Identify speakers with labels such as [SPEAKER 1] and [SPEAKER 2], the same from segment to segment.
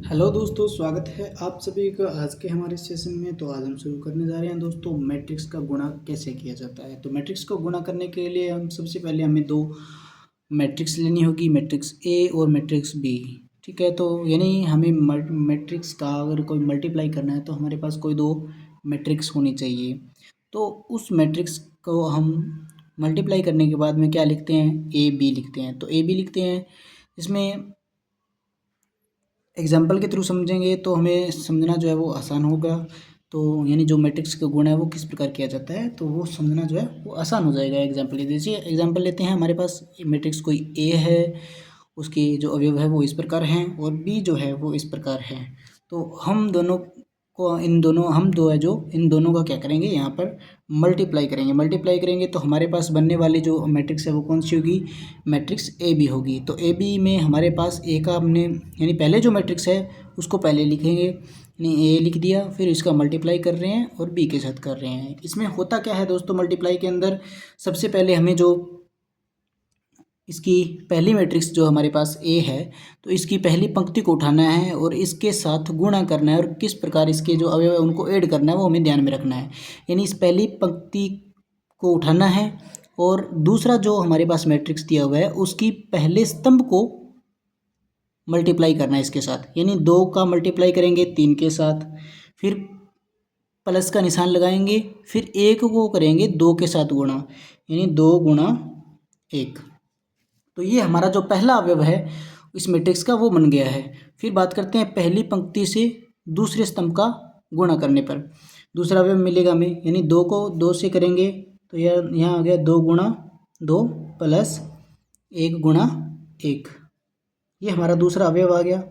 [SPEAKER 1] Hello दोस्तों, स्वागत है आप सभी का आज के हमारे सेशन में। तो आज हम शुरू करने जा रहे हैं दोस्तों, मैट्रिक्स का गुणा कैसे किया जाता है। तो मैट्रिक्स को गुणा करने के लिए हम सबसे पहले हमें दो मैट्रिक्स लेनी होगी, मैट्रिक्स ए और मैट्रिक्स बी। ठीक है, तो यानी हमें मैट्रिक्स का अगर कोई मल्टीप्लाई करना है तो हमारे पास कोई दो मैट्रिक्स होनी चाहिए। तो उस मैट्रिक्स को हम मल्टीप्लाई करने के बाद में क्या लिखते हैं, ए बी लिखते हैं। तो ए बी लिखते हैं, इसमें एग्जाम्पल के थ्रू समझेंगे तो हमें समझना जो है वो आसान होगा। तो यानी जो मैट्रिक्स का गुणा है वो किस प्रकार किया जाता है, तो वो समझना जो है वो आसान हो जाएगा। एग्जाम्पल ले दीजिए, एग्जाम्पल लेते हैं, हमारे पास मैट्रिक्स कोई ए है, उसके जो अवयव है वो इस प्रकार हैं और बी जो है वो इस प्रकार है। तो हम दोनों को इन दोनों हम दो है जो इन दोनों का क्या करेंगे, यहाँ पर मल्टीप्लाई करेंगे तो हमारे पास बनने वाली जो मैट्रिक्स है वो कौन सी होगी, मैट्रिक्स ए बी होगी। तो ए बी में हमारे पास ए का हमने यानी पहले जो मैट्रिक्स है उसको पहले लिखेंगे, यानी ए लिख दिया, फिर इसका मल्टीप्लाई कर रहे हैं और बी के साथ कर रहे हैं। इसमें होता क्या है दोस्तों, मल्टीप्लाई के अंदर सबसे पहले हमें जो इसकी पहली मैट्रिक्स जो हमारे पास ए है तो इसकी पहली पंक्ति को उठाना है और इसके साथ गुणा करना है, और किस प्रकार इसके जो अवयव है उनको ऐड करना है वो हमें ध्यान में रखना है। यानी इस पहली पंक्ति को उठाना है और दूसरा जो हमारे पास मैट्रिक्स दिया हुआ है उसकी पहले स्तंभ को मल्टीप्लाई करना है इसके साथ। यानी 2 का मल्टीप्लाई करेंगे 3 के साथ, फिर प्लस का निशान लगाएंगे, फिर 1 को करेंगे 2 के साथ गुणा, यानी 2 गुणा 1। तो ये हमारा जो पहला अवयव है इस मैट्रिक्स का वो बन गया है। फिर बात करते हैं पहली पंक्ति से दूसरे स्तंभ का गुणा करने पर दूसरा अवयव मिलेगा हमें, यानी 2 को 2 से करेंगे तो यह यहाँ आ गया 2 गुणा 2 प्लस 1 गुणा 1, ये हमारा दूसरा अवयव आ गया।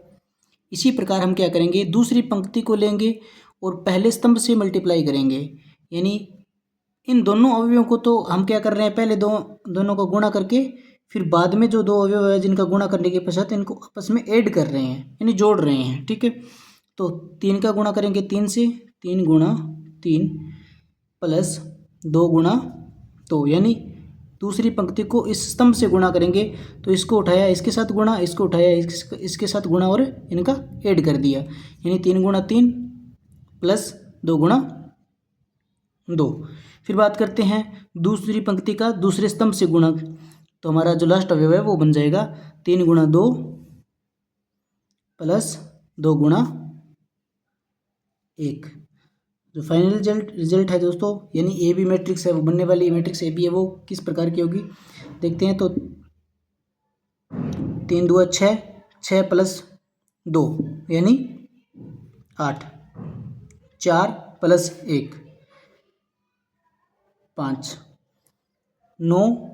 [SPEAKER 1] इसी प्रकार हम क्या करेंगे, दूसरी पंक्ति को लेंगे और पहले स्तंभ से मल्टीप्लाई करेंगे। यानी इन दोनों अवयवों को तो हम क्या कर रहे हैं, पहले दोनों को गुणा करके फिर बाद में जो दो अवयव है जिनका गुणा करने के पश्चात इनको आपस में ऐड कर रहे हैं, यानी जोड़ रहे हैं। ठीक है, तो 3 का गुणा करेंगे 3 से, 3 गुणा 3 प्लस 2 गुणा 2, यानी दूसरी पंक्ति को इस स्तंभ से गुणा करेंगे तो इसको उठाया इसके साथ गुणा, इसको उठाया इसके साथ गुणा और इनका ऐड कर दिया, यानी 3 गुणा 3 प्लस 2 गुणा 2। फिर बात करते हैं दूसरी पंक्ति का दूसरे स्तंभ से गुणा, तो हमारा जो लास्ट अवयव है वो बन जाएगा 3 गुणा 2 प्लस 2 गुणा 1। जो फाइनल रिजल्ट है दोस्तों, यानी ए बी मैट्रिक्स है वो बनने वाली मैट्रिक्स ए बी है वो किस प्रकार की होगी देखते हैं। तो 3 2 6, 6 प्लस 2 यानी 8, 4 प्लस 1 5, 9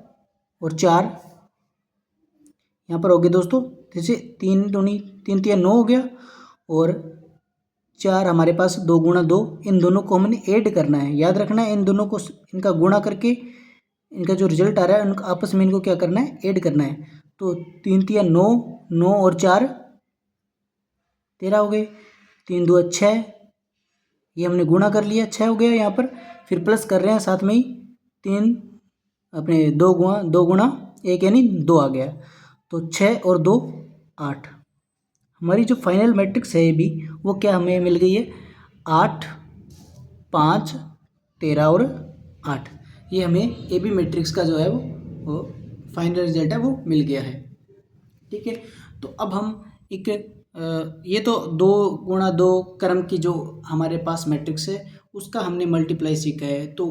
[SPEAKER 1] और 4 यहाँ पर हो गए दोस्तों। जैसे 3 दूनी 3 3 9 हो गया और 4 हमारे पास 2 गुणा 2, इन दोनों को हमने ऐड करना है। याद रखना है इन दोनों को इनका गुणा करके इनका जो रिजल्ट आ रहा है उनका आपस में इनको क्या करना है, ऐड करना है। तो 3 3 9, 9 और 4 13 हो गए, 3 2 6, ये हमने गुणा कर लिया 6 हो गया यहाँ पर। फिर प्लस कर रहे हैं साथ में ही 3 अपने 2 गुणा 1 यानी 2 आ गया, तो 6 और 2 8। हमारी जो फाइनल मैट्रिक्स है ये भी वो क्या हमें मिल गई है, 8 5 13 और 8। ये हमें ए बी मैट्रिक्स का जो है वो फाइनल रिजल्ट है वो मिल गया है। ठीक है, तो अब हम एक ये तो 2 गुणा 2 क्रम की जो हमारे पास मैट्रिक्स है उसका हमने मल्टीप्लाई सीखा है। तो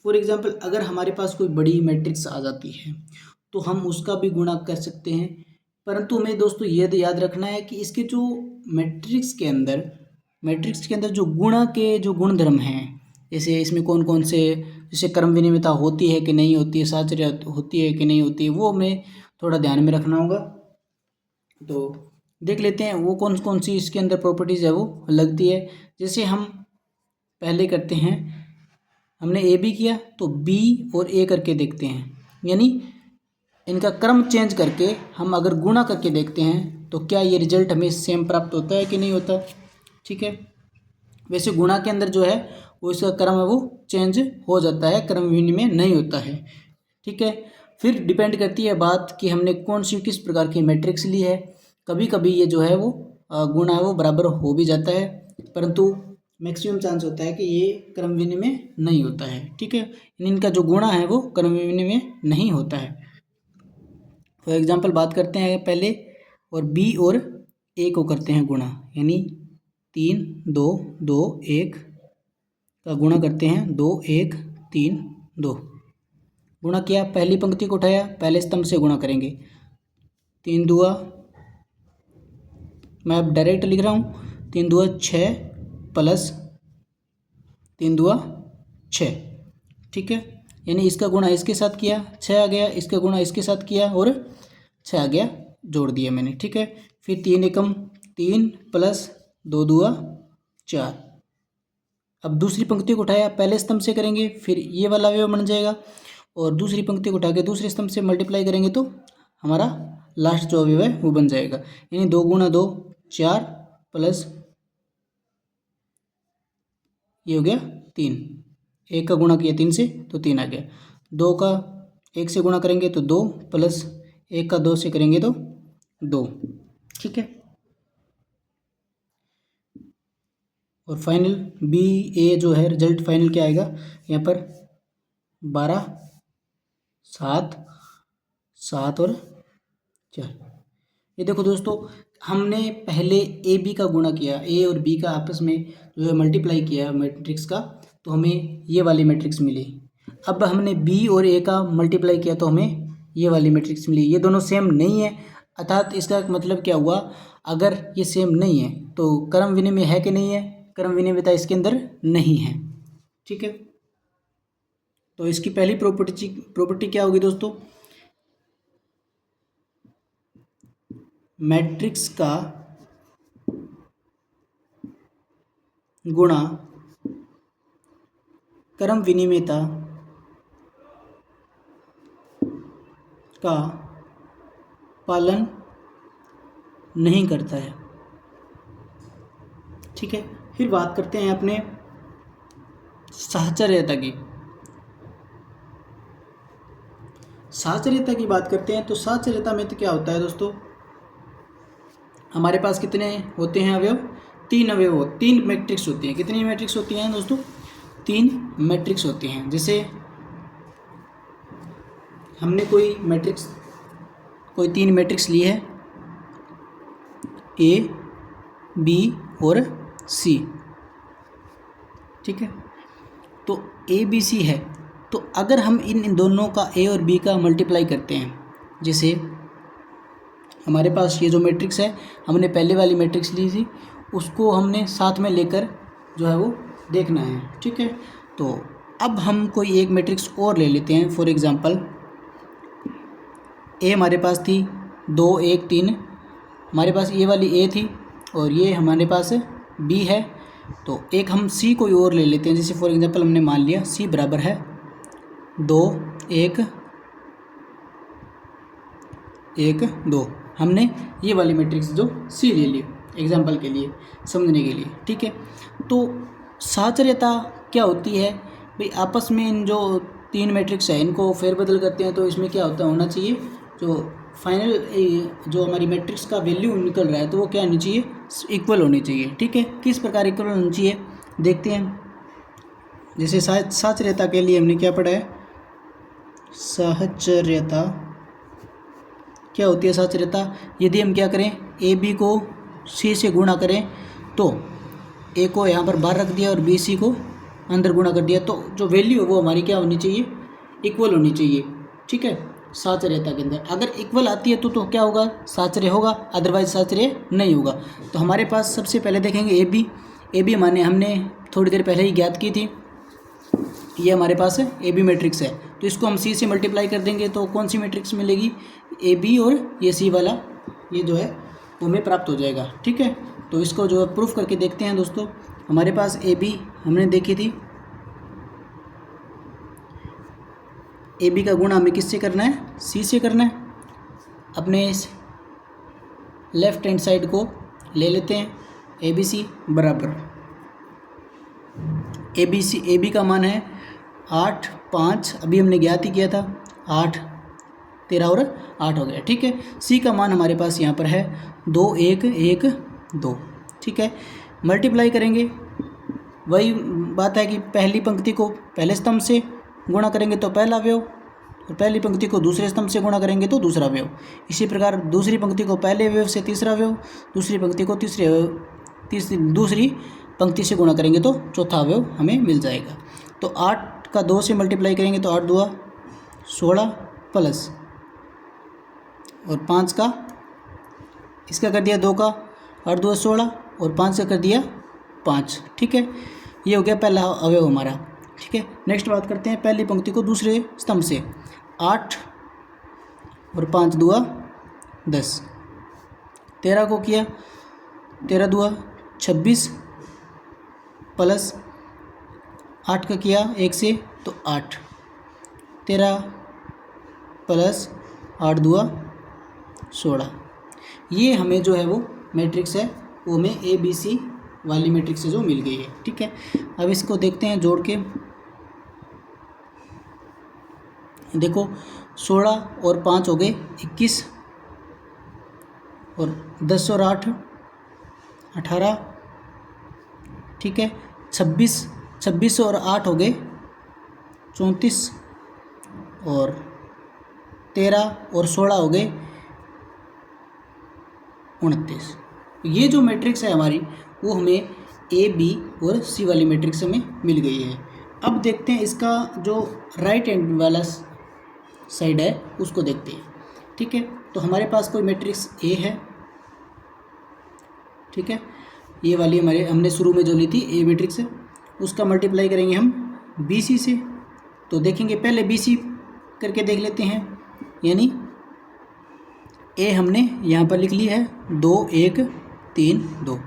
[SPEAKER 1] फॉर एग्जांपल अगर हमारे पास कोई बड़ी मैट्रिक्स आ जाती है तो हम उसका भी गुणा कर सकते हैं, परंतु हमें दोस्तों ये याद रखना है कि इसके जो मैट्रिक्स के अंदर जो गुणा के जो गुणधर्म हैं, जैसे इसमें कौन कौन से, जैसे क्रम विनिमयता होती है कि नहीं होती है, साहचर्य होती है कि नहीं होती है, वो हमें थोड़ा ध्यान में रखना होगा। तो देख लेते हैं वो कौन कौन सी इसके अंदर प्रॉपर्टीज़ है वो लगती है। जैसे हम पहले करते हैं, हमने ए बी किया तो बी और ए करके देखते हैं, यानी इनका क्रम चेंज करके हम अगर गुणा करके देखते हैं तो क्या ये रिजल्ट हमें सेम प्राप्त होता है कि नहीं होता। ठीक है, वैसे गुणा के अंदर जो है वो इसका क्रम है वो चेंज हो जाता है, क्रम विनिमय नहीं होता है। ठीक है, फिर डिपेंड करती है बात कि हमने कौन सी किस प्रकार की मैट्रिक्स ली है। कभी कभी ये जो है वो गुणा है वो बराबर हो भी जाता है, परंतु मैक्सिमम चांस होता है कि ये क्रम विनिमय नहीं होता है। ठीक है, इनका जो गुणा है वो क्रम विनिमय नहीं होता है। फॉर एग्जाम्पल बात करते हैं पहले, और बी और ए को करते हैं गुणा, यानी 3 2 2 1 का गुणा करते हैं, 2 1 3 2 गुणा किया, पहली पंक्ति को उठाया, पहले स्तंभ से गुणा करेंगे, 3 दुआ, मैं अब डायरेक्ट लिख रहा हूँ, 3 दुआ 6 प्लस 3 दुआ 6। ठीक है, यानी इसका गुणा इसके साथ किया 6 आ गया, इसका गुणा इसके साथ किया और 6 आ गया, जोड़ दिया मैंने। ठीक है, फिर 3 एकम 3 प्लस 2 दुआ 4। अब दूसरी पंक्ति को उठाया, पहले स्तंभ से करेंगे, फिर ये वाला अवयव बन जाएगा, और दूसरी पंक्ति को उठा के दूसरे स्तंभ से मल्टीप्लाई करेंगे तो हमारा लास्ट जो अवयव है वो बन जाएगा। यानी 2 गुणा 2 4 प्लस ये हो गया 3, 1 का गुणा किया 3 से तो 3 आ गया, 2 का 1 से गुणा करेंगे तो 2 प्लस 1 का 2 से करेंगे तो 2। ठीक है, और फाइनल बी ए जो है रिजल्ट फाइनल क्या आएगा यहाँ पर 12 7 7 और 4। ये देखो दोस्तों, हमने पहले ए बी का गुणा किया, ए और बी का आपस में जो है मल्टीप्लाई किया मैट्रिक्स का, तो हमें ये वाली मैट्रिक्स मिली। अब हमने बी और ए का मल्टीप्लाई किया तो हमें ये वाली मैट्रिक्स मिली। ये दोनों सेम नहीं है, अर्थात इसका मतलब क्या हुआ, अगर ये सेम नहीं है तो क्रम विनिमय है कि नहीं है, क्रम विनिमयता इसके अंदर नहीं है। ठीक है, तो इसकी पहली प्रॉपर्टी क्या होगी दोस्तों, मैट्रिक्स का गुणा क्रम विनिमयता का पालन नहीं करता है। ठीक है, फिर बात करते हैं अपने साहचर्यता की। साहचर्यता की बात करते हैं तो साहचर्यता में तो क्या होता है दोस्तों, हमारे पास कितने होते हैं अवयव, 3 अवयव, 3 मैट्रिक्स होती हैं। कितनी मैट्रिक्स होती हैं दोस्तों, 3 मैट्रिक्स होती हैं। जैसे हमने कोई 3 मैट्रिक्स ली है, ए बी और सी। ठीक है, तो ए बी सी है, तो अगर हम इन दोनों का ए और बी का मल्टीप्लाई करते हैं, जैसे हमारे पास ये जो मैट्रिक्स है, हमने पहले वाली मैट्रिक्स ली थी, उसको हमने साथ में लेकर जो है वो देखना है। ठीक है, तो अब हम कोई एक मैट्रिक्स और ले लेते हैं। फॉर एग्जांपल ए हमारे पास थी 2 1 3, हमारे पास ये वाली ए थी और ये हमारे पास बी है, तो एक हम सी कोई और ले लेते हैं। जैसे फॉर एग्जांपल हमने मान लिया सी बराबर है 2 1 1 2, हमने ये वाली मैट्रिक्स जो सी ले ली एग्जांपल के लिए, समझने के लिए। ठीक है, तो साहचर्यता क्या होती है भाई, आपस में इन जो 3 मैट्रिक्स है इनको फेरबदल करते हैं, तो इसमें क्या होना चाहिए, जो फाइनल जो हमारी मैट्रिक्स का वैल्यू निकल रहा है तो वो क्या होनी चाहिए, इक्वल होनी चाहिए। ठीक है, किस प्रकार इक्वल होनी चाहिए देखते हैं। जैसे साहचर्यता के लिए हमने क्या पढ़ा है, साहचर्यता क्या होती है, साहचर्यता यदि हम क्या करें, ए बी को सी से गुणा करें तो ए को यहाँ पर बाहर रख दिया और बी सी को अंदर गुणा कर दिया, तो जो वैल्यू है वो हमारी क्या होनी चाहिए, इक्वल होनी चाहिए। ठीक है, साहचर्यता के अंदर अगर इक्वल आती है तो क्या होगा, साहचर्य होगा, अदरवाइज साहचर्य नहीं होगा। तो हमारे पास सबसे पहले देखेंगे ए बी हमने थोड़ी देर पहले ही ज्ञात की थी, ये हमारे पास ए बी मैट्रिक्स है, तो इसको हम सी से मल्टीप्लाई कर देंगे तो कौन सी मैट्रिक्स मिलेगी, ए बी और ये सी वाला ये जो है वो हमें प्राप्त हो जाएगा। ठीक है, तो इसको जो है प्रूफ करके देखते हैं दोस्तों। हमारे पास ए बी हमने देखी थी, ए बी का गुणा हमें किससे करना है, सी से करना है। अपने इस लेफ्ट हैंड साइड को ले लेते हैं, ए बी सी बराबर ए बी का मान है 8 5, अभी हमने ज्ञात ही किया था, 8 13 और 8 हो गया। ठीक है, सी का मान हमारे पास यहाँ पर है 2 1 1 2। ठीक है, मल्टीप्लाई करेंगे, वही बात है कि पहली पंक्ति को पहले स्तंभ से गुणा करेंगे तो पहला अवयव, और पहली पंक्ति को दूसरे स्तंभ से गुणा करेंगे तो दूसरा अवयव। इसी प्रकार दूसरी पंक्ति को पहले अवयव से तीसरा अवयव, दूसरी पंक्ति को दूसरी पंक्ति से गुणा करेंगे तो चौथा अवयव हमें मिल जाएगा। तो 8 का 2 से मल्टीप्लाई करेंगे तो 8 दूआ 16 प्लस और 5 का इसका कर दिया 2 का 8 दूआ 16 और 5 का कर दिया 5। ठीक है, ये हो गया पहला अवयव हमारा। ठीक है, नेक्स्ट बात करते हैं पहली पंक्ति को दूसरे स्तंभ से। 8 और 5 दूआ 10, 13 को किया 13 दूआ 26 प्लस 8 का किया 1 से तो 8, 13 प्लस 8 दूआ 16। ये हमें जो है वो मैट्रिक्स है, वो हमें ABC वाली मैट्रिक्स से जो मिल गई है। ठीक है, अब इसको देखते हैं जोड़ के। देखो 16 और 5 हो गए 21, और 10 और 8 18। ठीक है, 26 और 8 हो गए 34, और 13 और 16 हो गए 29। ये जो मैट्रिक्स है हमारी वो हमें AB और C वाली मैट्रिक्स हमें मिल गई है। अब देखते हैं इसका जो राइट हैंड वाला साइड है उसको देखते हैं। ठीक है, तो हमारे पास कोई मैट्रिक्स A है। ठीक है, ये वाली हमने शुरू में जो ली थी A मैट्रिक्स है, उसका मल्टीप्लाई करेंगे हम BC से। तो देखेंगे पहले BC करके देख लेते हैं, यानी A हमने यहाँ पर लिख ली है 2 1 3 2।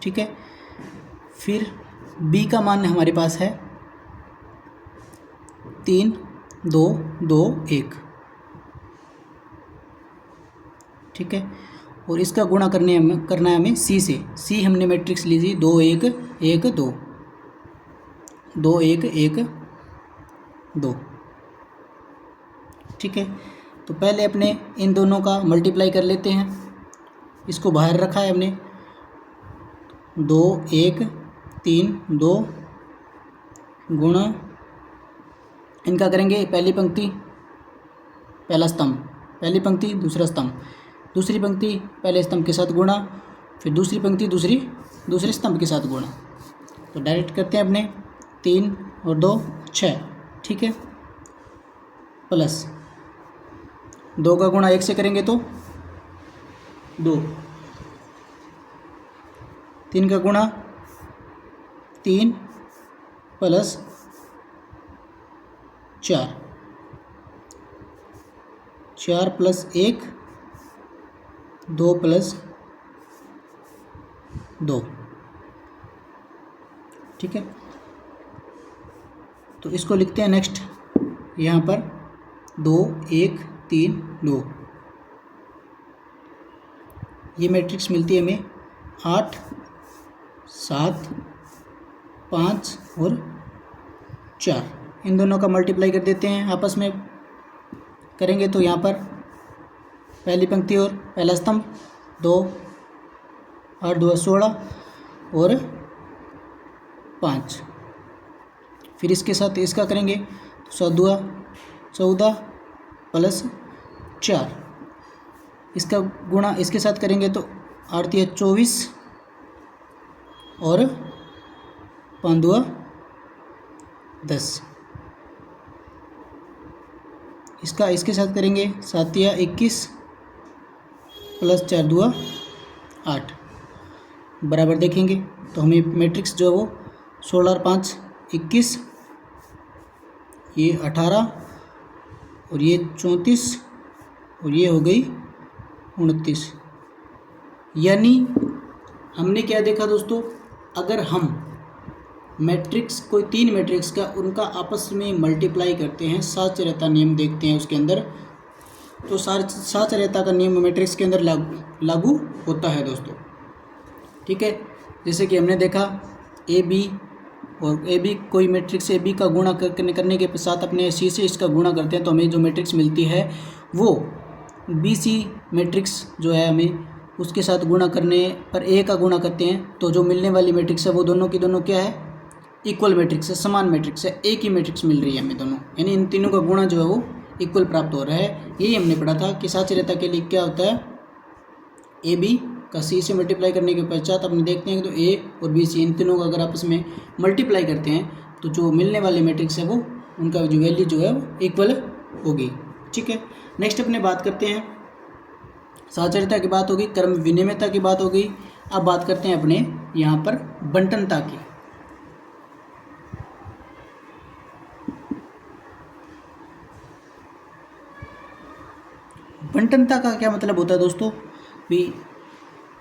[SPEAKER 1] ठीक है, फिर B का मान हमारे पास है 3 2 2 1। ठीक है, और इसका गुणा करना है हमें C से। C हमने मैट्रिक्स ली थी 2 1 1 2, 2 1 1 2। ठीक है, तो पहले अपने इन दोनों का मल्टीप्लाई कर लेते हैं। इसको बाहर रखा है हमने, 2 1 3 2 गुणा, इनका करेंगे पहली पंक्ति पहला स्तंभ, पहली पंक्ति दूसरा स्तंभ, दूसरी पंक्ति पहले स्तंभ के साथ गुणा, फिर दूसरी पंक्ति दूसरे स्तंभ के साथ गुणा। तो डायरेक्ट करते हैं अपने 3 और 2 6। ठीक है, प्लस 2 का गुणा 1 से करेंगे तो 2, 3 का गुणा 3 प्लस 4, 4 प्लस 1 2 प्लस 2। ठीक है, तो इसको लिखते हैं नेक्स्ट यहाँ पर 2 1 3 2। ये मैट्रिक्स मिलती है हमें 8 7 5 और 4। इन दोनों का मल्टीप्लाई कर देते हैं आपस में, करेंगे तो यहाँ पर पहली पंक्ति और पहला स्तंभ 2 8 2 16 और 5। फिर इसके साथ इसका करेंगे तो 7 2 14 प्लस 4, इसका गुणा इसके साथ करेंगे तो 8 3 24 और 5 2 10। इसका इसके साथ करेंगे 7 3 21 प्लस 4 2 8। बराबर देखेंगे तो हमें मैट्रिक्स जो है वो 16 और 5 21, ये 18 और ये 34 और ये हो गई 29। यानी हमने क्या देखा दोस्तों, अगर हम मैट्रिक्स कोई 3 मैट्रिक्स का उनका आपस में मल्टीप्लाई करते हैं, साचर्यता नियम देखते हैं उसके अंदर, तो साचर्यता का नियम मैट्रिक्स के अंदर लागू होता है दोस्तों। ठीक है, जैसे कि हमने देखा AB और AB कोई मैट्रिक्स AB का गुणा करने के साथ अपने C से इसका गुणा करते हैं तो हमें जो मैट्रिक्स मिलती है वो BC मैट्रिक्स जो है हमें उसके साथ गुणा करने पर ए का गुणा करते हैं तो जो मिलने वाली मैट्रिक्स है वो दोनों की दोनों क्या है, इक्वल मैट्रिक्स है, समान मैट्रिक्स है, एक ही मैट्रिक्स मिल रही है हमें दोनों, यानी इन तीनों का गुणा जो है वो इक्वल प्राप्त हो रहा है। यही हमने पढ़ा था कि साचर्यता के लिए क्या होता है, ए बी का सी से मल्टीप्लाई करने के पश्चात अपने देखते हैं कि तो ए और बी सी इन तीनों का अगर आपस में मल्टीप्लाई करते हैं तो जो मिलने वाले मैट्रिक्स है वो उनका जो वैल्यू जो है वो इक्वल होगी। ठीक है, नेक्स्ट अपने बात करते हैं, साचर्यता की बात होगी, क्रम विनिमयता की बात होगी। अब बात करते हैं अपने यहाँ पर बंटनता की। बंटनता का क्या मतलब होता है दोस्तों, भी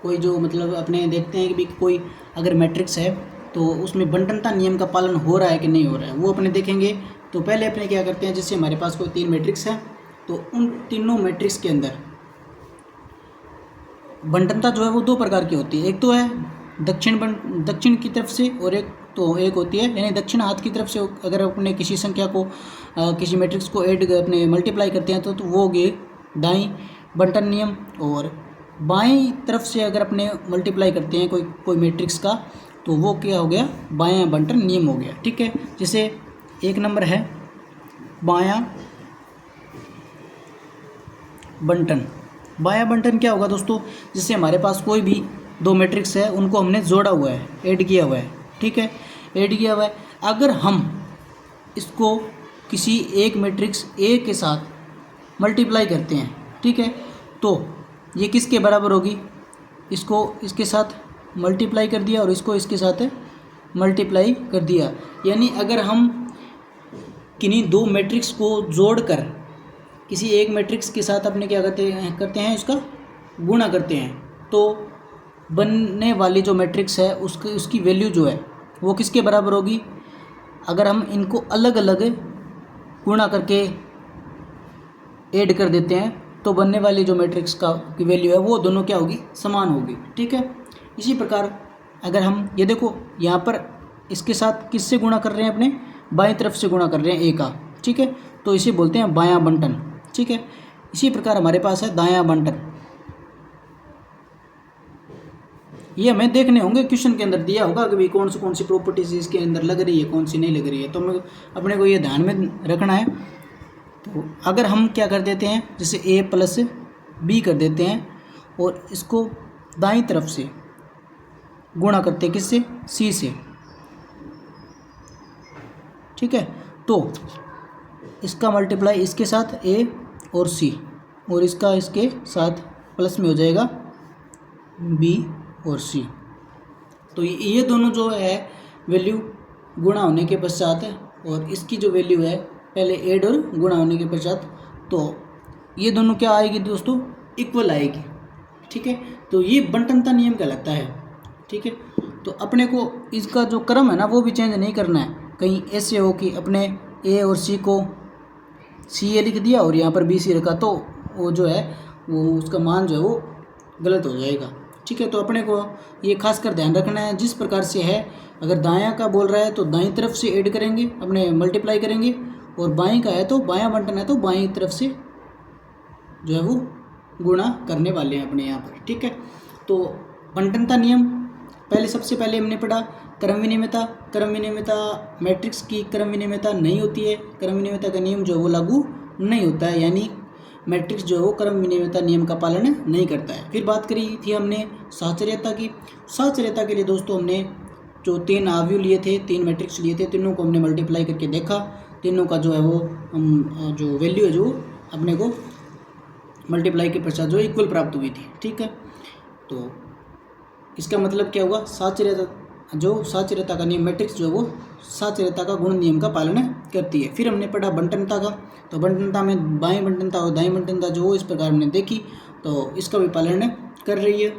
[SPEAKER 1] कोई जो मतलब अपने देखते हैं कि भी कोई अगर मैट्रिक्स है तो उसमें बंटनता नियम का पालन हो रहा है कि नहीं हो रहा है, वो अपने देखेंगे। तो पहले अपने क्या करते हैं, जैसे हमारे पास कोई 3 मैट्रिक्स है तो उन तीनों मैट्रिक्स के अंदर बंटनता जो है वो 2 प्रकार की होती है। एक तो है दक्षिण की तरफ से, और एक होती है यानी दक्षिण हाथ की तरफ से। अगर अपने किसी संख्या को किसी मैट्रिक्स को ऐड अपने मल्टीप्लाई करते हैं तो वो होगी दाईं बंटन नियम, और बाईं तरफ से अगर अपने मल्टीप्लाई करते हैं कोई मैट्रिक्स का तो वो क्या हो गया, बायां बंटन नियम हो गया। ठीक है, जैसे एक नंबर है बायां बंटन। बायां बंटन क्या होगा दोस्तों, जैसे हमारे पास कोई भी 2 मैट्रिक्स है उनको हमने जोड़ा हुआ है, ऐड किया हुआ है। ठीक है, ऐड किया हुआ है, अगर हम इसको किसी एक मैट्रिक्स ए के साथ मल्टीप्लाई करते हैं, ठीक है, तो ये किसके बराबर होगी, इसको इसके साथ मल्टीप्लाई कर दिया और इसको इसके साथ मल्टीप्लाई कर दिया, यानी अगर हम किन्हीं 2 मैट्रिक्स को जोड़कर किसी एक मैट्रिक्स के साथ अपने क्या करते हैं उसका गुणा करते हैं, तो बनने वाली जो मैट्रिक्स है उसकी वैल्यू जो है वो किसके बराबर होगी, अगर हम इनको अलग अलग गुणा करके ऐड कर देते हैं तो बनने वाली जो मैट्रिक्स की वैल्यू है वो दोनों क्या होगी, समान होगी। ठीक है, इसी प्रकार अगर हम ये देखो यहाँ पर इसके साथ किससे गुणा कर रहे हैं, अपने बाईं तरफ से गुणा कर रहे हैं ए का। ठीक है, तो इसे बोलते हैं बायां बंटन। ठीक है, इसी प्रकार हमारे पास है दायां बंटन। ये हमें देखने होंगे, क्वेश्चन के अंदर दिया होगा कि भाई कौन सी प्रॉपर्टीज इसके अंदर लग रही है, कौन सी नहीं लग रही है, तो हमें अपने को ये ध्यान में रखना है। तो अगर हम क्या कर देते हैं, जैसे a प्लस बी कर देते हैं और इसको दाईं तरफ से गुणा करते हैं किससे, c से। ठीक है, तो इसका मल्टीप्लाई इसके साथ a और c, और इसका इसके साथ प्लस में हो जाएगा b और c। तो ये दोनों जो है वैल्यू गुणा होने के पश्चात, और इसकी जो वैल्यू है पहले ऐड और गुणा होने के पश्चात, तो ये दोनों क्या आएगी दोस्तों, इक्वल आएगी। ठीक है, तो ये बंटनता नियम कहलाता है। ठीक है, तो अपने को इसका जो क्रम है ना वो भी चेंज नहीं करना है, कहीं ऐसे हो कि अपने ए और सी को सी ए लिख दिया और यहाँ पर बी सी रखा, तो वो जो है वो उसका मान जो है वो गलत हो जाएगा। ठीक है, तो अपने को ये खासकर ध्यान रखना है, जिस प्रकार से है अगर दायां का बोल रहा है तो दाईं तरफ से ऐड करेंगे, अपने मल्टीप्लाई करेंगे, और बाईं का है तो बायां बंटन है तो बाईं तरफ से जो है वो गुणा करने वाले हैं अपने यहाँ पर। ठीक है, तो बंटनता नियम पहले सबसे पहले हमने पढ़ा क्रम विनिमयता। क्रम विनिमयता मैट्रिक्स की क्रम विनिमयता नहीं होती है, क्रम विनिमयता का नियम जो है वो लागू नहीं होता है, यानी मैट्रिक्स जो है वो क्रम विनिमयता नियम का पालन नहीं करता है। फिर बात करी थी हमने साचर्यता की। साचर्यता के लिए दोस्तों हमने जो 3 आव्यूह लिए थे, 3 मैट्रिक्स लिए थे, तीनों को हमने मल्टीप्लाई करके देखा, तीनों का जो है वो जो वैल्यू है जो अपने को मल्टीप्लाई के पश्चात जो इक्वल प्राप्त हुई थी। ठीक है, तो इसका मतलब क्या हुआ, साचर्यता का नियम मैट्रिक्स जो है वो साचर्यता का गुण नियम का पालन करती है। फिर हमने पढ़ा बंटनता का, तो बंटनता में बाएं बंटनता और दाएं बंटनता जो इस प्रकार हमने देखी, तो इसका भी पालन कर रही है।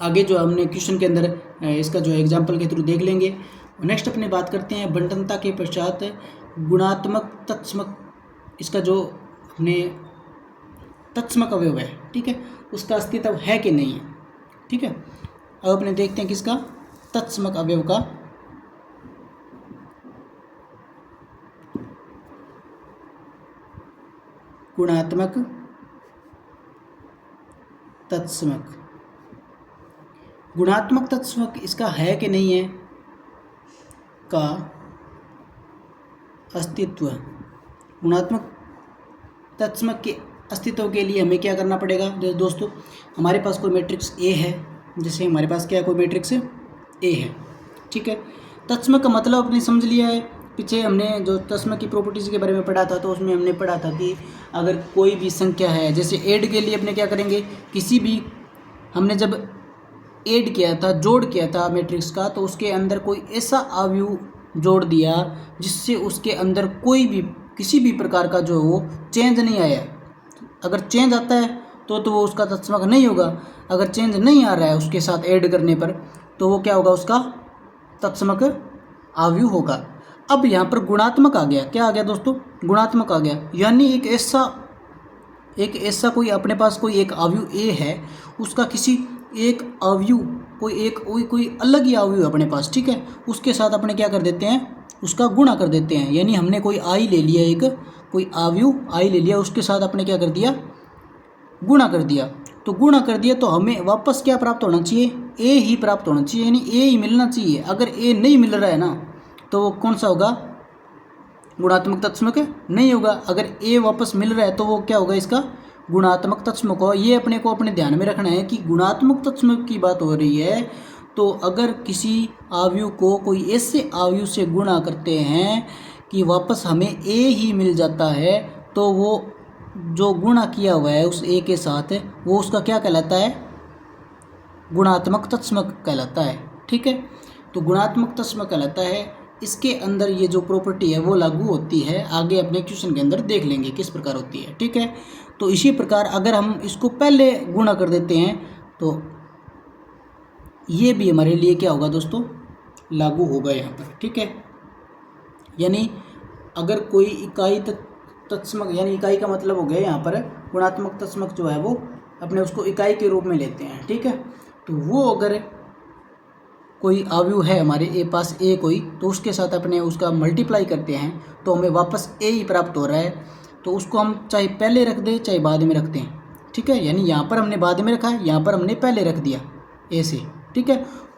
[SPEAKER 1] आगे जो हमने क्वेश्चन के अंदर इसका जो एग्जाम्पल के थ्रू देख लेंगे। नेक्स्ट अपने बात करते हैं बंटनता के पश्चात गुणात्मक तत्समक, इसका जो अपने तत्समक अवयव है, ठीक है, उसका अस्तित्व है कि नहीं है। ठीक है, अब अपने देखते हैं किसका, तत्समक अवयव का। गुणात्मक तत्समक गुणात्मक तत्समक इसका है कि नहीं है का अस्तित्व। गुणात्मक तत्समक के अस्तित्व के लिए हमें क्या करना पड़ेगा दोस्तों, हमारे पास कोई मैट्रिक्स ए है, जैसे हमारे पास क्या है, कोई मैट्रिक्स ए है, ठीक है। तत्समक का मतलब आपने समझ लिया है। पीछे हमने जो तत्समक की प्रॉपर्टीज़ के बारे में पढ़ा था, तो उसमें हमने पढ़ा था कि अगर कोई भी संख्या है, जैसे ऐड के लिए अपने क्या करेंगे, किसी भी हमने जब ऐड किया था, जोड़ किया था मैट्रिक्स का, तो उसके अंदर कोई ऐसा अवयव जोड़ दिया जिससे उसके अंदर कोई भी किसी भी प्रकार का जो वो चेंज नहीं आया। अगर चेंज आता है तो वो उसका तत्समक नहीं होगा। अगर चेंज नहीं आ रहा है उसके साथ ऐड करने पर, तो वो क्या होगा, उसका तत्समक अवयव होगा। अब यहाँ पर गुणात्मक आ गया। क्या आ गया दोस्तों, गुणात्मक आ गया। यानी एक ऐसा कोई अपने पास कोई एक अवयव ए है, उसका किसी एक अवयव कोई अलग ही अवयव अपने पास, ठीक है, उसके साथ अपने क्या कर देते हैं, उसका गुणा कर देते हैं। यानी हमने कोई आई ले लिया, एक कोई अवयव आई ले लिया, उसके साथ अपने क्या कर दिया, गुणा कर दिया। तो गुणा कर दिया तो हमें वापस क्या प्राप्त होना चाहिए, ए ही प्राप्त होना चाहिए, यानी ए ही मिलना चाहिए। अगर ए नहीं मिल रहा है ना, तो वो कौन सा होगा, गुणात्मक तत्समक नहीं होगा। अगर ए वापस मिल रहा है तो वो क्या होगा, इसका गुणात्मक तत्समक होगा। ये अपने को अपने ध्यान में रखना है कि गुणात्मक तत्समक की बात हो रही है, तो अगर किसी अवयव को कोई ऐसे अवयव से गुणा करते हैं कि वापस हमें ए ही मिल जाता है, तो वो जो गुणा किया हुआ है उस ए के साथ, वो उसका क्या कहलाता है, गुणात्मक तत्समक कहलाता है, ठीक है। तो गुणात्मक तत्समक कहलाता है। इसके अंदर ये जो प्रॉपर्टी है वो लागू होती है, आगे अपने क्वेश्चन के अंदर देख लेंगे किस प्रकार होती है, ठीक है। तो इसी प्रकार अगर हम इसको पहले गुणा कर देते हैं तो ये भी हमारे लिए क्या होगा दोस्तों, लागू होगा यहाँ पर, ठीक है। यानी अगर कोई इकाई तत्समक, यानी इकाई का मतलब हो गया यहाँ पर गुणात्मक तत्समक जो है वो अपने उसको इकाई के रूप में लेते हैं, ठीक है। तो वो अगर कोई अवयव है हमारे ए पास ए कोई, तो उसके साथ अपने उसका मल्टीप्लाई करते हैं तो हमें वापस ए ही प्राप्त हो रहा है। तो उसको हम चाहे पहले रख दें चाहे बाद में रखते हैं, ठीक है। यानी यहाँ पर हमने बाद में रखा है, यहाँ पर हमने पहले रख दिया ए से, ठीक है।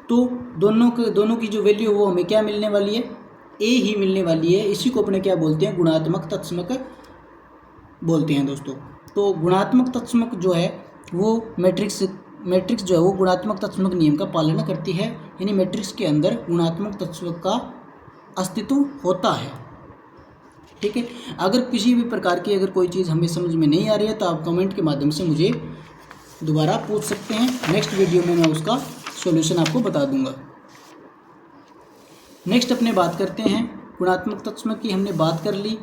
[SPEAKER 1] तो दोनों की जो वैल्यू वो हमें क्या मिलने वाली है, ए ही मिलने वाली है। इसी को अपने क्या बोलते हैं, गुणात्मक तत्समक बोलते हैं दोस्तों। तो गुणात्मक तत्समक जो है वो मैट्रिक्स जो है वो गुणात्मक तत्समक नियम का पालन करती है। यानी मैट्रिक्स के अंदर गुणात्मक तत्समक का अस्तित्व होता है, ठीक है। अगर किसी भी प्रकार की अगर कोई चीज़ हमें समझ में नहीं आ रही है तो आप कमेंट के माध्यम से मुझे दोबारा पूछ सकते हैं। नेक्स्ट वीडियो में मैं उसका सॉल्यूशन आपको बता दूंगा। नेक्स्ट अपने बात करते हैं गुणात्मक तत्समक की, हमने बात कर ली।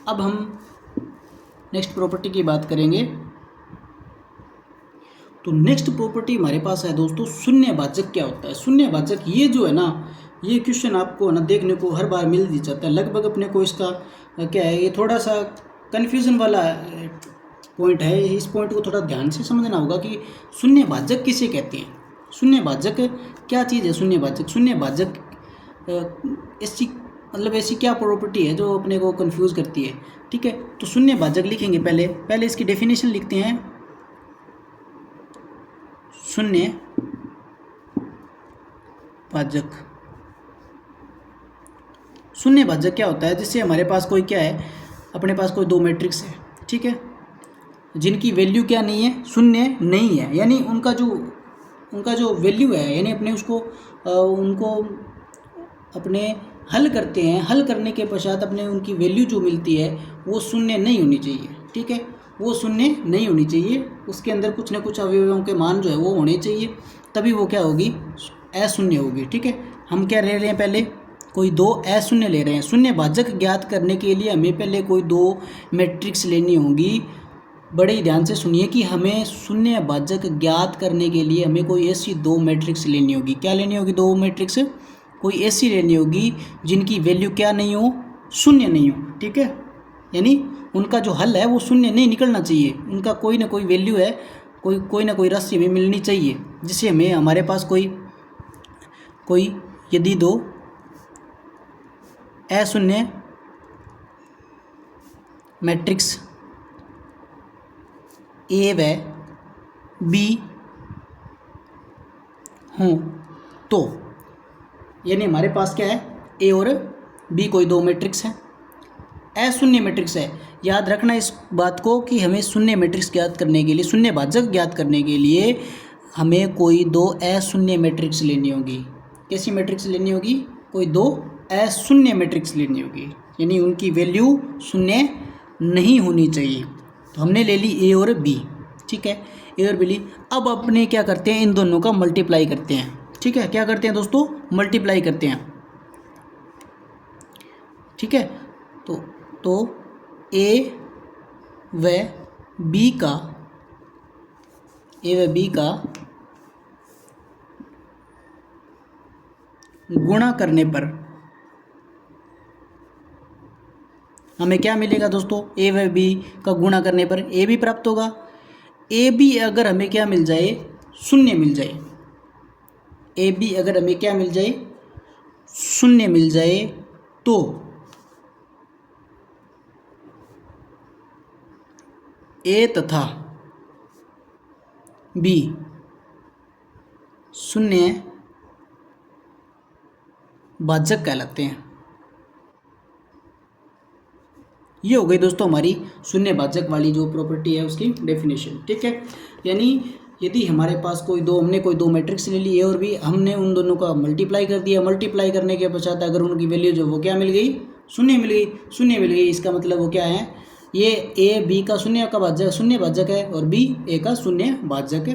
[SPEAKER 1] अब हम नेक्स्ट प्रॉपर्टी की बात करेंगे। तो नेक्स्ट प्रॉपर्टी हमारे पास है दोस्तों, शून्यभाजक क्या होता है। शून्यभाजक ये जो है ना, ये क्वेश्चन आपको ना देखने को हर बार मिल ही जाता है लगभग। अपने को इसका क्या है, ये थोड़ा सा कन्फ्यूज़न वाला पॉइंट है। इस पॉइंट को थोड़ा ध्यान से समझना होगा कि शून्यभाजक किसे कहते हैं, शून्यभाजक क्या चीज़ है। शून्यभाजक ऐसी मतलब ऐसी क्या प्रॉपर्टी है जो अपने को कंफ्यूज करती है, ठीक है। तो शून्यभाजक लिखेंगे, पहले इसकी डेफिनेशन लिखते हैं। शून्यभाजक क्या होता है, जिससे हमारे पास कोई क्या है, अपने पास कोई दो मैट्रिक्स है, ठीक है, जिनकी वैल्यू क्या नहीं है, शून्य नहीं है। यानी उनका जो वैल्यू है, यानी अपने उसको उनको अपने हल करते हैं, हल करने के पश्चात अपने उनकी वैल्यू जो मिलती है वो शून्य नहीं होनी चाहिए, ठीक है। वो शून्य नहीं होनी चाहिए, उसके अंदर कुछ ना कुछ अवयवों के मान जो है वो होने चाहिए, तभी वो क्या होगी, अशून्य होगी, ठीक है। हम क्या ले रहे हैं, पहले कोई दो अशून्य ले रहे हैं। शून्यभाजक ज्ञात करने के लिए हमें पहले कोई दो मैट्रिक्स लेनी होगी। बड़े ही ध्यान से सुनिए कि हमें शून्यभाजक ज्ञात करने के लिए हमें कोई ऐसी दो मैट्रिक्स लेनी होगी। क्या लेनी होगी, दो मैट्रिक्स कोई ऐसी लेनी होगी जिनकी वैल्यू क्या नहीं हो, शून्य नहीं हो, ठीक है। यानी उनका जो हल है वो शून्य नहीं निकलना चाहिए, उनका कोई ना कोई वैल्यू है, कोई ना कोई राशि हमें मिलनी चाहिए, जिससे हमें हमारे पास कोई यदि दो अशून्य मैट्रिक्स ए व बी हों तो, यानी हमारे पास क्या है, ए और बी कोई दो मैट्रिक्स है, अशून्य मैट्रिक्स है। याद रखना इस बात को कि हमें शून्य मैट्रिक्स ज्ञात करने के लिए, शून्य भाजक ज्ञात करने के लिए हमें कोई दो अशून्य मैट्रिक्स लेनी होगी। कैसी मैट्रिक्स लेनी होगी? कोई दो अशून्य मैट्रिक्स लेनी होगी, यानी उनकी वैल्यू शून्य नहीं होनी चाहिए। तो हमने ले ली ए और बी, ठीक है, ए और बी ली। अब अपने क्या करते हैं, इन दोनों का मल्टीप्लाई करते हैं, ठीक है। क्या करते हैं दोस्तों? मल्टीप्लाई करते हैं, ठीक है। तो ए व बी का गुणा करने पर हमें क्या मिलेगा दोस्तों? ए व बी का गुणा करने पर ए बी प्राप्त होगा। ए बी अगर हमें क्या मिल जाए? शून्य मिल जाए। ए बी अगर हमें क्या मिल जाए? शून्य मिल जाए तो ए तथा बी शून्य भाजक कहलाते हैं। ये हो गई दोस्तों हमारी शून्य भाजक वाली जो प्रॉपर्टी है उसकी डेफिनेशन, ठीक है। यानी यदि हमारे पास हमने कोई दो मैट्रिक्स ले ली, ए और बी, हमने उन दोनों का मल्टीप्लाई कर दिया। मल्टीप्लाई करने के पश्चात अगर उनकी वैल्यू जो वो क्या मिल गई? शून्य मिल गई। शून्य मिल गई, इसका मतलब वो क्या है? ये ए बी का शून्य भाजक है और बी ए का शून्य भाजक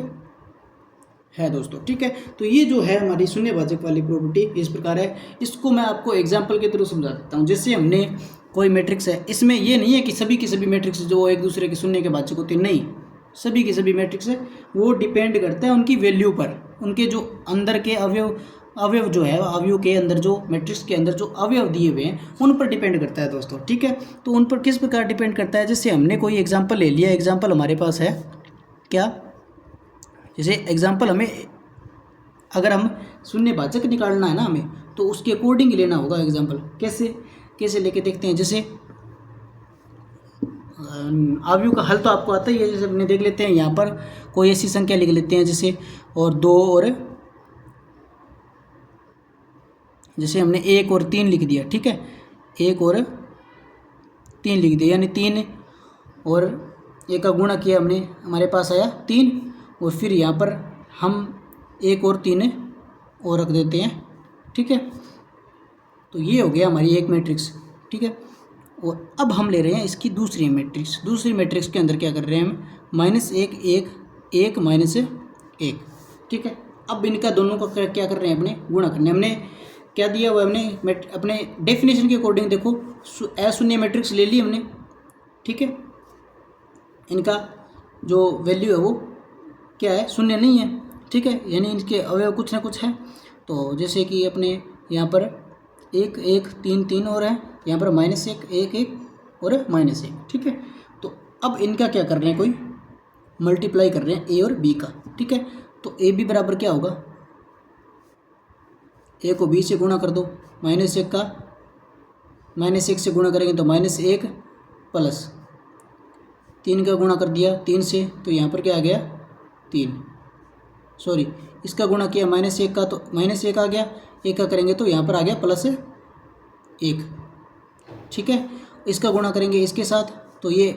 [SPEAKER 1] है दोस्तों, ठीक है। तो ये जो है हमारी शून्य भाजक वाली प्रॉपर्टी इस प्रकार है। इसको मैं आपको एग्जाम्पल के थ्रू समझा देता हूँ। जैसे हमने कोई मैट्रिक्स है, इसमें ये नहीं है कि सभी के सभी मैट्रिक्स जो एक दूसरे के शून्य के भाजक होते हैं, नहीं, सभी के सभी मैट्रिक्स है वो डिपेंड करता है उनकी वैल्यू पर, उनके जो अंदर के अवयव जो है, अवयव के अंदर जो मैट्रिक्स के अंदर जो अवयव दिए हुए हैं उन पर डिपेंड करता है दोस्तों, ठीक है। तो उन पर किस प्रकार डिपेंड करता है? जैसे हमने कोई एग्जाम्पल ले लिया, एग्जाम्पल हमारे पास है क्या? जैसे एग्जाम्पल हमें, अगर हम शून्य भाजक निकालना है ना हमें, तो उसके अकॉर्डिंग लेना होगा एग्जाम्पल। कैसे लेके देखते हैं? जैसे अवयव का हल तो आपको आता ही है। जैसे अपने देख लेते हैं, यहाँ पर कोई ऐसी संख्या लिख लेते हैं जैसे, और दो, और जैसे हमने 1 और 3 लिख दिया, ठीक है, 1 और 3 लिख दिया, यानी 3 और 1 का गुणा किया हमने, हमारे पास आया 3, और फिर यहाँ पर हम 1 और 3 और रख देते हैं, ठीक है। तो ये हो गया हमारी एक मैट्रिक्स, ठीक है। और अब हम ले रहे हैं इसकी दूसरी मैट्रिक्स के अंदर क्या कर रहे हैं हम? -1 1 1 -1, ठीक है। अब इनका दोनों का क्या कर रहे हैं? अपने गुणा करने। हमने क्या दिया हुआ? हमने अपने डेफिनेशन के अकॉर्डिंग देखो, अशून्य मैट्रिक्स ले ली हमने, ठीक है। इनका जो वैल्यू है वो क्या है? शून्य नहीं है, ठीक है, यानी इनके अवयव कुछ ना कुछ है। तो जैसे कि अपने यहाँ पर 1 1 3 3 और है, यहाँ पर -1 1 1 और -1, ठीक है। तो अब इनका क्या कर रहे हैं? कोई मल्टीप्लाई कर रहे हैं ए और बी का, ठीक है। तो ए बी बराबर क्या होगा? ए को बी से गुणा कर दो, -1 का -1 से गुणा करेंगे तो -1 प्लस 3 का गुणा कर दिया 3 से, तो यहाँ पर क्या आ गया? 3, सॉरी, इसका गुणा किया -1 का, तो -1 आ गया, 1 का करेंगे तो यहाँ पर आ गया +1, ठीक है। इसका गुणा करेंगे इसके साथ, तो ये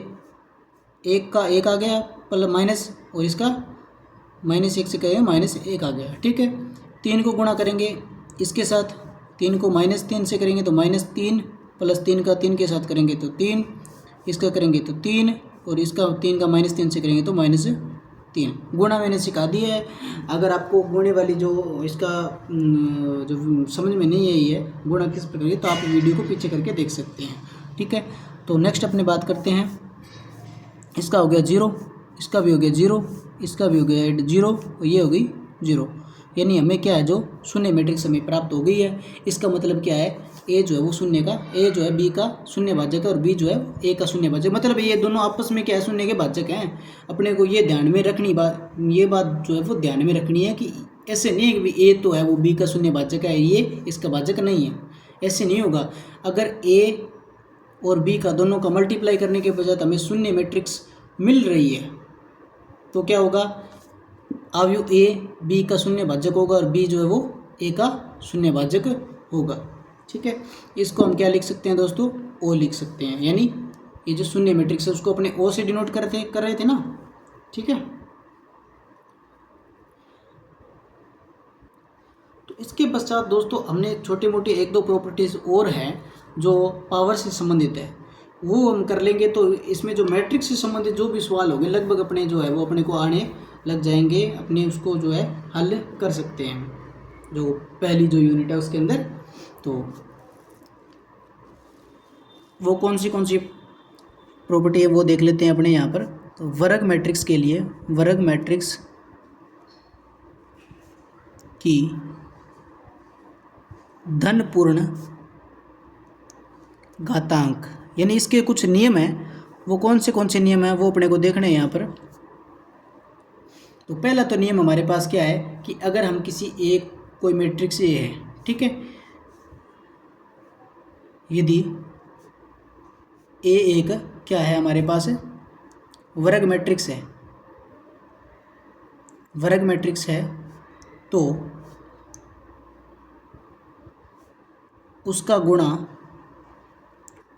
[SPEAKER 1] 1 का 1 आ गया प्लस माइनस, और इसका -1 से करेंगे -1 आ गया, ठीक है। 3 को गुणा करेंगे इसके साथ, 3 को -3 से करेंगे तो -3 प्लस 3 का 3 के साथ करेंगे तो 3, इसका करेंगे तो 3, और इसका 3 का -3 से करेंगे तो -3। गुणा मैंने सिखा दिया है। अगर आपको गुणे वाली जो इसका जो समझ में नहीं आई है गुणा किस प्रकार की, तो आप वीडियो को पीछे करके देख सकते हैं, ठीक है। तो नेक्स्ट अपने बात करते हैं, इसका हो गया 0, इसका भी हो गया 0, इसका भी हो गया 0, और ये हो गई 0, यानी हमें क्या है? जो शून्य मैट्रिक्स हमें प्राप्त हो गई है। इसका मतलब क्या है? ए जो है वो शून्य का, ए जो है बी का शून्य भाजक है, और बी जो है ए का शून्य भाजक, मतलब ये दोनों आपस में क्या है? शून्य के भाजक हैं। अपने को ये ध्यान में रखनी ये बात जो है वो ध्यान में रखनी है कि ऐसे नहीं है कि ए तो है वो बी का शून्य भाजक है, ये इसका भाजक नहीं है, ऐसे नहीं होगा। अगर ए और बी का दोनों का मल्टीप्लाई करने के बजाय हमें शून्य मैट्रिक्स मिल रही है तो क्या होगा? अवयव ए बी का शून्य भाजक होगा और बी जो है वो ए का शून्य भाजक होगा। ठीक है, इसको हम क्या लिख सकते हैं दोस्तों, ओ लिख सकते हैं, यानी ये जो शून्य मैट्रिक्स है उसको अपने ओ से डिनोट कर रहे थे ना। ठीक है, तो इसके पश्चात दोस्तों हमने छोटे मोटे एक दो प्रॉपर्टीज और हैं जो पावर से संबंधित है, वो हम कर लेंगे। तो इसमें जो मैट्रिक्स से संबंधित जो भी सवाल होंगे लगभग अपने जो है वो अपने को आने लग जाएंगे, अपने उसको जो है हल कर सकते हैं जो पहली जो यूनिट है उसके अंदर। तो वो कौन सी प्रॉपर्टी है वो देख लेते हैं अपने यहाँ पर। तो वर्ग मैट्रिक्स के लिए वर्ग मैट्रिक्स की धन पूर्ण घातांक, यानी इसके कुछ नियम हैं, वो कौन से नियम हैं वो अपने को देखने हैं यहाँ पर। तो पहला तो नियम हमारे पास क्या है कि अगर हम किसी एक कोई मैट्रिक्स ए है, ठीक है, यदि ए एक क्या है हमारे पास वर्ग मैट्रिक्स है, वर्ग मैट्रिक्स है, तो उसका गुणा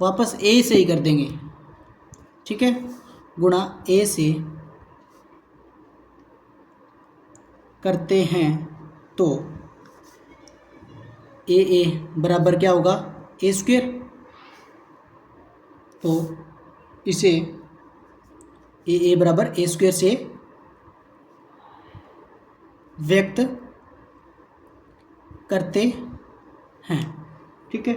[SPEAKER 1] वापस ए से ही कर देंगे। ठीक है, गुणा ए से करते हैं तो ए बराबर क्या होगा, ए स्क्वायर। तो इसे ए बराबर ए स्क्वायर से व्यक्त करते हैं। ठीक है,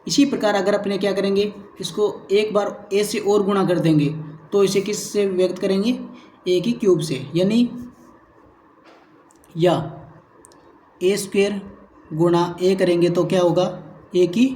[SPEAKER 1] इसी प्रकार अगर अपने क्या करेंगे, इसको एक बार ए से और गुणा कर देंगे तो इसे किस से व्यक्त करेंगे, ए की क्यूब से, यानी या ए स्क्वायर गुणा ए करेंगे तो क्या होगा, ए की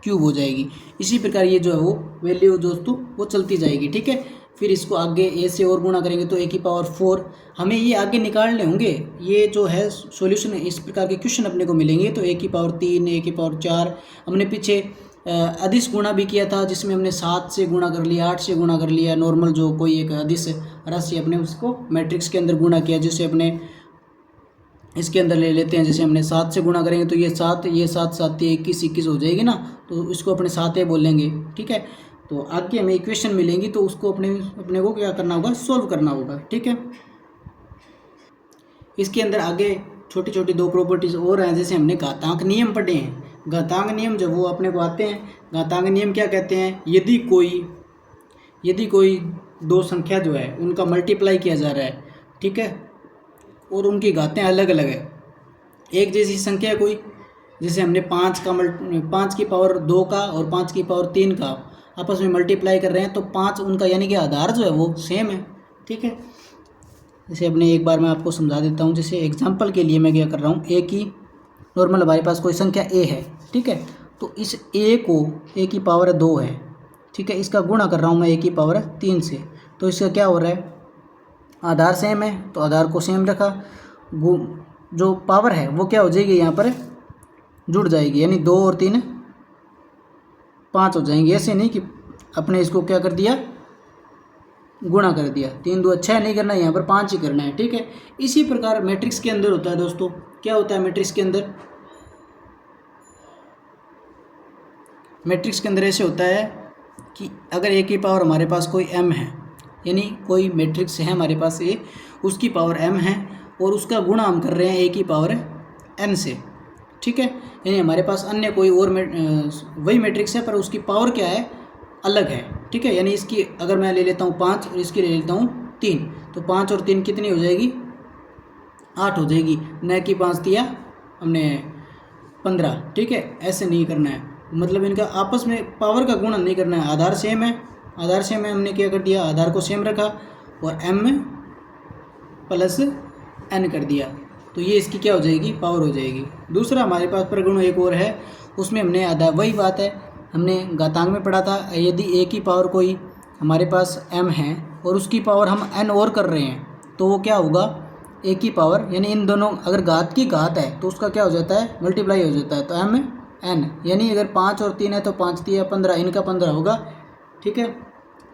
[SPEAKER 1] क्यूब हो जाएगी। इसी प्रकार ये जो है वो वैल्यू दोस्तों वो चलती जाएगी। ठीक है, फिर इसको आगे ए से और गुणा करेंगे तो ए की पावर 4, हमें ये आगे निकालने होंगे। ये जो है सॉल्यूशन इस प्रकार के क्वेश्चन अपने को मिलेंगे। तो ए की पावर 3, ए की पावर 4, हमने पीछे अदिश गुणा भी किया था जिसमें हमने 7 से गुणा कर लिया, 8 से गुणा कर लिया, नॉर्मल जो कोई एक अदिश राशि अपने उसको मैट्रिक्स के अंदर गुणा किया, जिससे अपने इसके अंदर ले लेते हैं। जैसे हमने 7 से गुणा करेंगे तो ये 7 7 21 हो जाएगी ना, तो इसको अपने 7 बोलेंगे। ठीक है, तो आगे हमें इक्वेशन मिलेंगी तो उसको अपने को क्या करना होगा, सोल्व करना होगा। ठीक है, इसके अंदर आगे छोटी छोटी दो प्रॉपर्टीज और हैं, जैसे हमने घातांक नियम पढ़े हैं। घातांक नियम जब वो अपने को आते हैं, घातांक नियम क्या कहते हैं, यदि कोई दो संख्या जो है उनका मल्टीप्लाई किया जा रहा है, ठीक है, और उनकी घातें अलग अलग है, एक जैसी संख्या है कोई, जैसे हमने 5 की पावर 2 का और 5 की पावर 3 का आपस में मल्टीप्लाई कर रहे हैं, तो 5 उनका यानी कि आधार जो है वो सेम है। ठीक है, जैसे अपने एक बार मैं आपको समझा देता हूँ। जैसे एग्जांपल के लिए मैं क्या कर रहा हूँ, ए की नॉर्मल हमारे पास कोई संख्या ए है, ठीक है, तो इस ए को ए की पावर 2 है, ठीक है, इसका गुणा कर रहा हूँ मैं ए की पावर 3 से, तो इसका क्या हो रहा है, आधार सेम है तो आधार को सेम रखा, जो पावर है वो क्या हो जाएगी, यहाँ पर जुड़ जाएगी, यानी 2 और 3 5 हो जाएंगे। ऐसे नहीं कि अपने इसको क्या कर दिया, गुणा कर दिया, 3 2 6 नहीं करना है, यहाँ पर 5 ही करना है। ठीक है, इसी प्रकार मैट्रिक्स के अंदर होता है दोस्तों, क्या होता है मैट्रिक्स के अंदर, मैट्रिक्स के अंदर ऐसे होता है कि अगर ए की पावर हमारे पास कोई m है, यानी कोई मैट्रिक्स है हमारे पास ए, उसकी पावर m है और उसका गुणा हम कर रहे हैं ए की पावर n से। ठीक है, यानी हमारे पास अन्य कोई और वही मैट्रिक्स है पर उसकी पावर क्या है, अलग है। ठीक है, यानी इसकी अगर मैं ले लेता हूँ 5 और इसकी ले लेता हूँ 3, तो 5 और 3 कितनी हो जाएगी, 8 हो जाएगी, न कि 5 दिया हमने 15। ठीक है, ऐसे नहीं करना है, मतलब इनका आपस में पावर का गुणा नहीं करना है, आधार सेम है, आधार सेम है, हमने क्या कर दिया, आधार को सेम रखा और m प्लस n कर दिया, तो ये इसकी क्या हो जाएगी, पावर हो जाएगी। दूसरा हमारे पास प्रगुण एक और है, उसमें हमने आधा वही बात है हमने घातांक में पढ़ा था, यदि a की पावर कोई हमारे पास m है और उसकी पावर हम n और कर रहे हैं तो वो क्या होगा, a की पावर, यानी इन दोनों अगर घात की घात है तो उसका क्या हो जाता है, मल्टीप्लाई हो जाता है, तो m n, यानी अगर 5 और 3 है तो 5 दिया 15, इनका 15 होगा। ठीक है,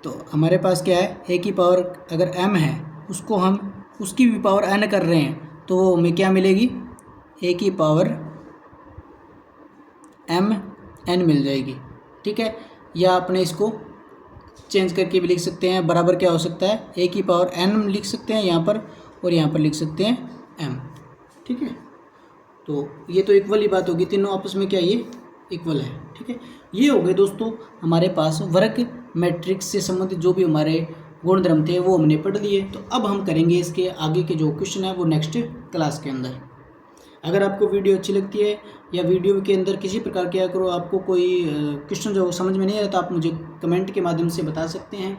[SPEAKER 1] तो हमारे पास क्या है, a की पावर अगर m है उसको हम उसकी भी पावर n कर रहे हैं तो वो हमें क्या मिलेगी, a की पावर m n मिल जाएगी। ठीक है, या अपने इसको चेंज करके भी लिख सकते हैं, बराबर क्या हो सकता है, a की पावर n लिख सकते हैं यहाँ पर और यहाँ पर लिख सकते हैं m। ठीक है, तो ये तो इक्वल ही बात होगी, तीनों आपस में क्या ये इक्वल है। ठीक है, ये हो गए दोस्तों हमारे पास वर्ग मैट्रिक्स से संबंधित जो भी हमारे गुणधर्म थे वो हमने पढ़ लिए। तो अब हम करेंगे इसके आगे के जो क्वेश्चन है वो नेक्स्ट क्लास के अंदर। अगर आपको वीडियो अच्छी लगती है या वीडियो के अंदर किसी प्रकार क्या करो आपको कोई क्वेश्चन जो समझ में नहीं आया तो आप मुझे कमेंट के माध्यम से बता सकते हैं।